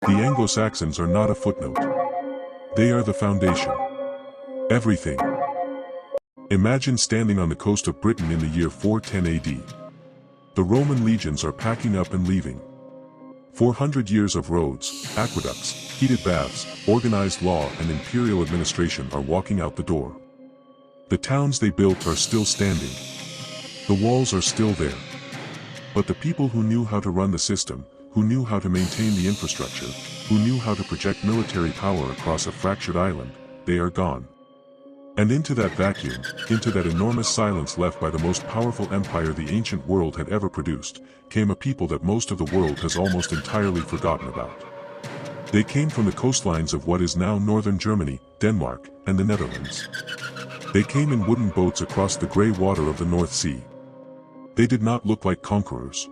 The Anglo-Saxons are not a footnote. They are the foundation. Everything. Imagine standing on the coast of Britain in the year 410 AD. The Roman legions are packing up and leaving. 400 years of roads, aqueducts, heated baths, organized law and imperial administration are walking out the door. The towns they built are still standing. The walls are still there. But the people who knew how to run the system, who knew how to maintain the infrastructure, who knew how to project military power across a fractured island, they are gone. And into that vacuum, into that enormous silence left by the most powerful empire the ancient world had ever produced, came a people that most of the world has almost entirely forgotten about. They came from the coastlines of what is now northern Germany, Denmark, and the Netherlands. They came in wooden boats across the grey water of the North Sea. They did not look like conquerors.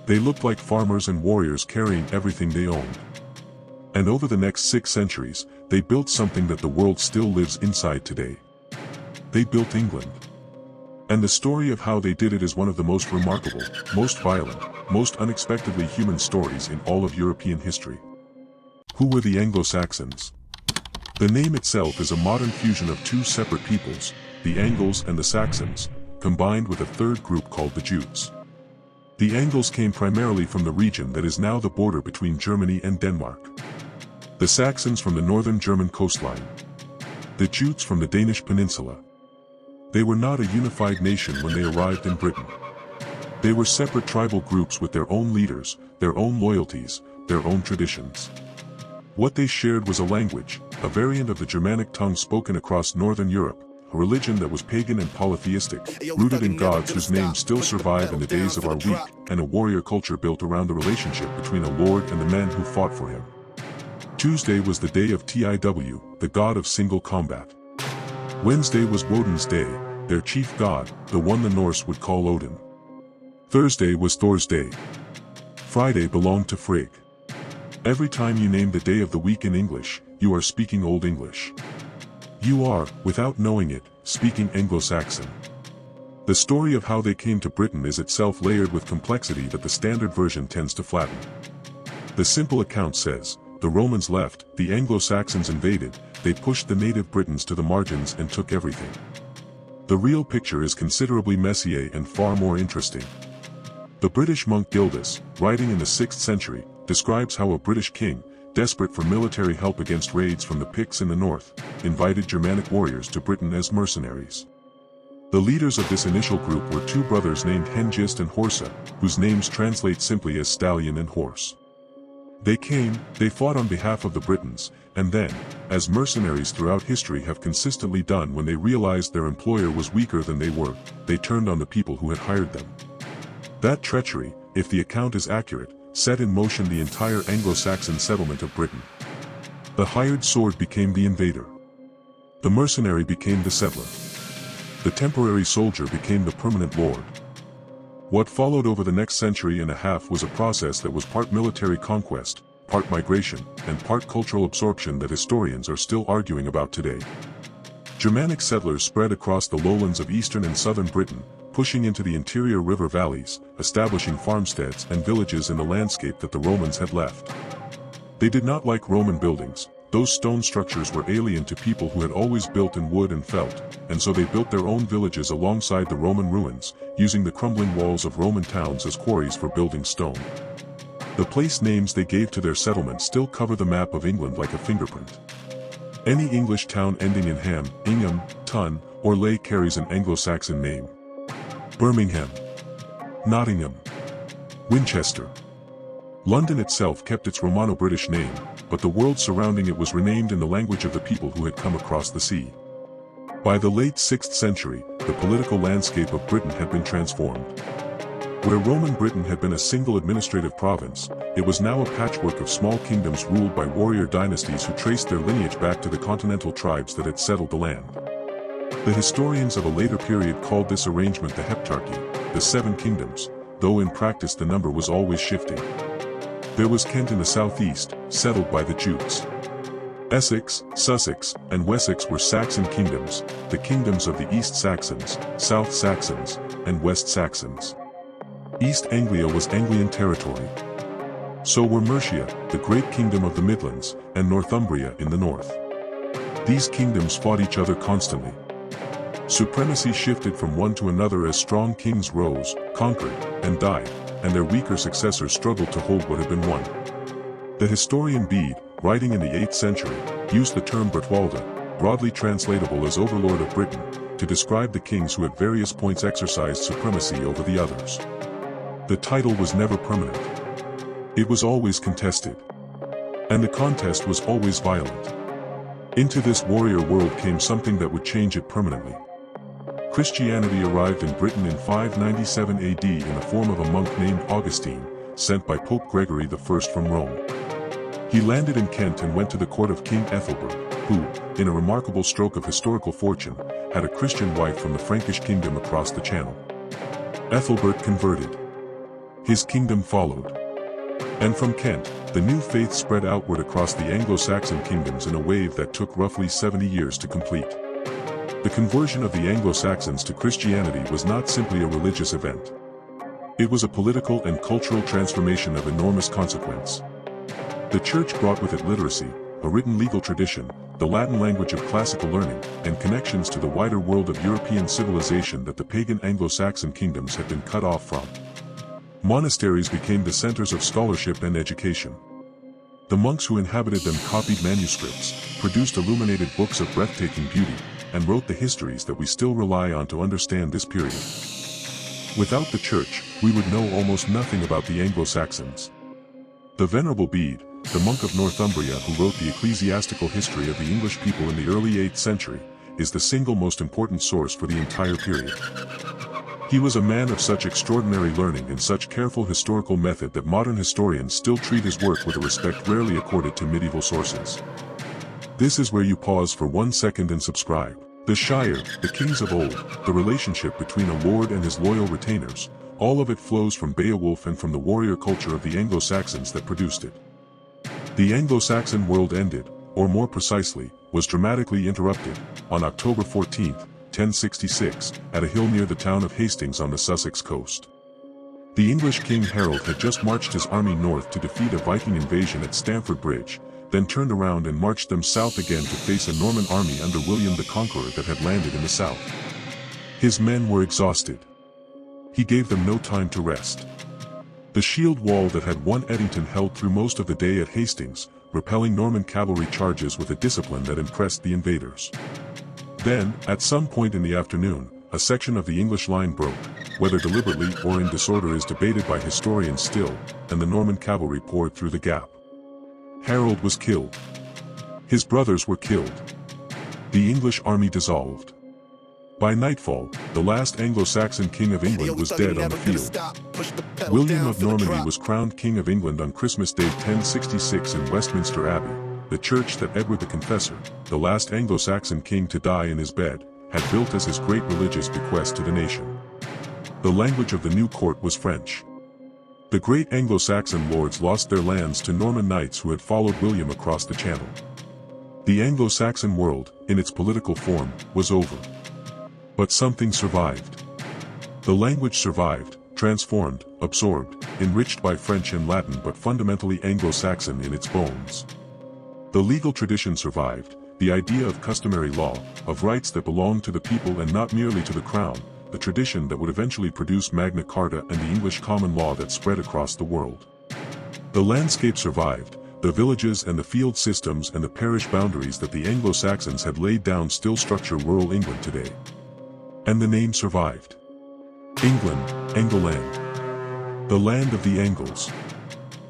They looked like farmers and warriors carrying everything they owned. And over the next 6 centuries, they built something that the world still lives inside today. They built England. And the story of how they did it is one of the most remarkable, most violent, most unexpectedly human stories in all of European history. Who were the Anglo-Saxons? The name itself is a modern fusion of 2 separate peoples, the Angles and the Saxons, combined with a third group called the Jutes. The Angles came primarily from the region that is now the border between Germany and Denmark. The Saxons from the northern German coastline. The Jutes from the Danish peninsula. They were not a unified nation when they arrived in Britain. They were separate tribal groups with their own leaders, their own loyalties, their own traditions. What they shared was a language, a variant of the Germanic tongue spoken across northern Europe, a religion that was pagan and polytheistic, rooted in gods whose names still survive in the days of our week, and a warrior culture built around the relationship between a lord and the men who fought for him. Tuesday was the day of Tiw, the god of single combat. Wednesday was Woden's day, their chief god, the one the Norse would call Odin. Thursday was Thor's day. Friday belonged to Frigg. Every time you name the day of the week in English, you are speaking Old English. You are, without knowing it, speaking Anglo-Saxon. The story of how they came to Britain is itself layered with complexity that the standard version tends to flatten. The simple account says, the Romans left, the Anglo-Saxons invaded, they pushed the native Britons to the margins and took everything. The real picture is considerably messier and far more interesting. The British monk Gildas, writing in the 6th century, describes how a British king, desperate for military help against raids from the Picts in the north, invited Germanic warriors to Britain as mercenaries. The leaders of this initial group were 2 brothers named Hengist and Horsa, whose names translate simply as stallion and horse. They came, they fought on behalf of the Britons, and then, as mercenaries throughout history have consistently done when they realized their employer was weaker than they were, they turned on the people who had hired them. That treachery, if the account is accurate, set in motion the entire Anglo-Saxon settlement of Britain. The hired sword became the invader. The mercenary became the settler. The temporary soldier became the permanent lord. What followed over the next century and a half was a process that was part military conquest, part migration, and part cultural absorption that historians are still arguing about today. Germanic settlers spread across the lowlands of eastern and southern Britain, pushing into the interior river valleys, establishing farmsteads and villages in the landscape that the Romans had left. They did not like Roman buildings. Those stone structures were alien to people who had always built in wood and felt, and so they built their own villages alongside the Roman ruins, using the crumbling walls of Roman towns as quarries for building stone. The place names they gave to their settlements still cover the map of England like a fingerprint. Any English town ending in ham, Ingham, Tun, or Ley carries an Anglo-Saxon name. Birmingham, Nottingham, Winchester. London itself kept its Romano-British name, but the world surrounding it was renamed in the language of the people who had come across the sea. By the late 6th century, the political landscape of Britain had been transformed. Where Roman Britain had been a single administrative province, it was now a patchwork of small kingdoms ruled by warrior dynasties who traced their lineage back to the continental tribes that had settled the land. The historians of a later period called this arrangement the Heptarchy, the 7 kingdoms, though in practice the number was always shifting. There was Kent in the southeast, settled by the Jutes. Essex, Sussex, and Wessex were Saxon kingdoms, the kingdoms of the East Saxons, South Saxons, and West Saxons. East Anglia was Anglian territory. So were Mercia, the great kingdom of the Midlands, and Northumbria in the north. These kingdoms fought each other constantly. Supremacy shifted from one to another as strong kings rose, conquered, and died, and their weaker successors struggled to hold what had been won. The historian Bede, writing in the 8th century, used the term Bretwalda, broadly translatable as overlord of Britain, to describe the kings who at various points exercised supremacy over the others. The title was never permanent. It was always contested. And the contest was always violent. Into this warrior world came something that would change it permanently. Christianity arrived in Britain in 597 AD in the form of a monk named Augustine, sent by Pope Gregory I from Rome. He landed in Kent and went to the court of King Ethelbert, who, in a remarkable stroke of historical fortune, had a Christian wife from the Frankish kingdom across the channel. Ethelbert converted. His kingdom followed. And from Kent, the new faith spread outward across the Anglo-Saxon kingdoms in a wave that took roughly 70 years to complete. The conversion of the Anglo-Saxons to Christianity was not simply a religious event. It was a political and cultural transformation of enormous consequence. The Church brought with it literacy, a written legal tradition, the Latin language of classical learning, and connections to the wider world of European civilization that the pagan Anglo-Saxon kingdoms had been cut off from. Monasteries became the centers of scholarship and education. The monks who inhabited them copied manuscripts, produced illuminated books of breathtaking beauty, and wrote the histories that we still rely on to understand this period. Without the Church, we would know almost nothing about the Anglo-Saxons. The Venerable Bede, the monk of Northumbria who wrote the ecclesiastical history of the English people in the early 8th century, is the single most important source for the entire period. He was a man of such extraordinary learning and such careful historical method that modern historians still treat his work with a respect rarely accorded to medieval sources. This is where you pause for 1 second and subscribe. The Shire, the kings of old, the relationship between a lord and his loyal retainers, all of it flows from Beowulf and from the warrior culture of the Anglo-Saxons that produced it. The Anglo-Saxon world ended, or more precisely, was dramatically interrupted, on October 14, 1066, at a hill near the town of Hastings on the Sussex coast. The English King Harold had just marched his army north to defeat a Viking invasion at Stamford Bridge, then turned around and marched them south again to face a Norman army under William the Conqueror that had landed in the south. His men were exhausted. He gave them no time to rest. The shield wall that had won Edington held through most of the day at Hastings, repelling Norman cavalry charges with a discipline that impressed the invaders. Then, at some point in the afternoon, a section of the English line broke, whether deliberately or in disorder is debated by historians still, and the Norman cavalry poured through the gap. Harold was killed. His brothers were killed. The English army dissolved. By nightfall, the last Anglo-Saxon king of England was dead on the field. William of Normandy was crowned King of England on Christmas Day 1066 in Westminster Abbey, the church that Edward the Confessor, the last Anglo-Saxon king to die in his bed, had built as his great religious bequest to the nation. The language of the new court was French. The great Anglo-Saxon lords lost their lands to Norman knights who had followed William across the Channel. The Anglo-Saxon world, in its political form, was over. But something survived. The language survived, transformed, absorbed, enriched by French and Latin but fundamentally Anglo-Saxon in its bones. The legal tradition survived, the idea of customary law, of rights that belonged to the people and not merely to the crown, the tradition that would eventually produce Magna Carta and the English common law that spread across the world. The landscape survived, the villages and the field systems and the parish boundaries that the Anglo-Saxons had laid down still structure rural England today. And the name survived. England, Angleland. The land of the Angles.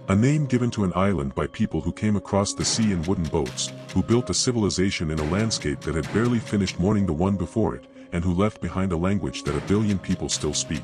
A name given to an island by people who came across the sea in wooden boats, who built a civilization in a landscape that had barely finished mourning the one before it, and who left behind a language that 1 billion people still speak.